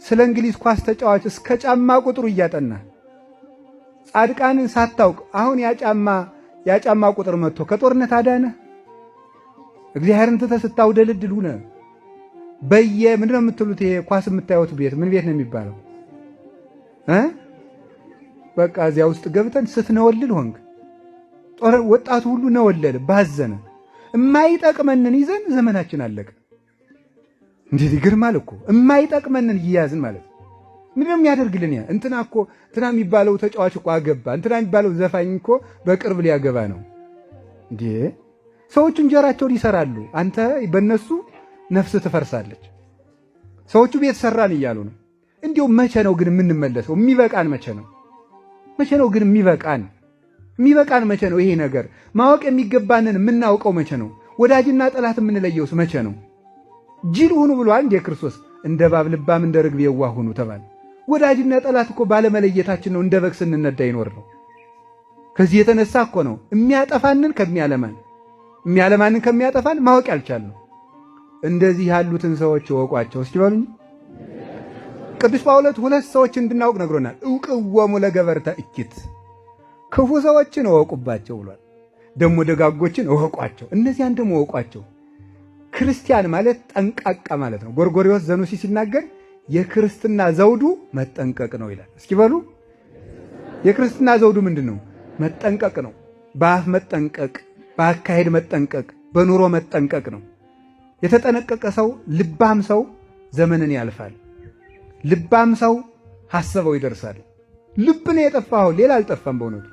ስለ እንግሊዝ ኳስ ተጫዋች እስከ ጫማ ቁጥሩ እያጠና ጻድቃንን ሳታውቅ አሁን ያ ጫማ ቁጥር መጥቶ ከጦርነት አዳነ? እግዚአብሔርን ትተህ ስታውደልድል ሆነ ምንድነው የምትሉት? ይሄ ኳስ የምታዩት ቤት ምን ቤት ነው የሚባለው? በቃ እዚያ ውስጥ ገብተን ስትነወልል ሆንክ። ወጣቱ ሁሉ ነወለለ ባዘነ። የማይጠቅመንን ይዘን ዘመናችን አለቀ። እንዴት ይገርማል እኮ የማይጠቅመንን እያያዝን ማለት ምንድነው የሚያደርግልን? እንትና የሚባለው ተጫዋች እኮ አገባ፣ እንትና የሚባለው ዘፋኝ እኮ በቅርብ ሊያገባ ነው። እንዴ ሰዎቹ እንጀራቸውን ይሰራሉ፣ አንተ በእነሱ ነፍስ ትፈርሳለች። ሰዎቹ ቤት ሰራን እያሉ ነው። እንዲሁ መቼ ነው ግን የምንመለሰው? የሚበቃን መቼ ነው? መቼ ነው ግን የሚበቃን መቼ ነው? ይሄ ነገር ማወቅ የሚገባንን የምናውቀው መቼ ነው? ወዳጅና ጠላት የምንለየውስ መቼ ነው? ጅል ሁኑ ብሏል እንደ ክርስቶስ። እንደ እባብ ልባም እንደ ርግብ የዋህ ሁኑ ተባለ። ወዳጅና ጠላት እኮ ባለመለየታችን ነው እንደ በግ ስንነዳ ይኖር ነው። ከዚህ የተነሳ እኮ ነው የሚያጠፋንን ከሚያጠፋን ማወቅ ያልቻልነው። እንደዚህ ያሉትን ሰዎች እወቋቸው እስቲ በሉኝ። ቅዱስ ጳውሎስ ሁለት ሰዎች እንድናውቅ ነግሮናል። እውቅወሙ ለገበርተ እኪት፣ ክፉ ሰዎችን እወቁባቸው ብሏል። ደግሞ ደጋጎችን እወቋቸው፣ እነዚያን ደግሞ እወቋቸው። ክርስቲያን ማለት ጠንቃቃ ማለት ነው። ጎርጎርዮስ ዘኑሲ ሲናገር የክርስትና ዘውዱ መጠንቀቅ ነው ይላል። እስኪ በሉ የክርስትና ዘውዱ ምንድን ነው? መጠንቀቅ ነው። በአፍ መጠንቀቅ፣ በአካሄድ መጠንቀቅ፣ በኑሮ መጠንቀቅ ነው። የተጠነቀቀ ሰው ልባም ሰው ዘመንን ያልፋል። ልባም ሰው ሐሰበው ይደርሳል። ልብ ነው የጠፋው፣ ሌላ አልጠፋም በእውነቱ።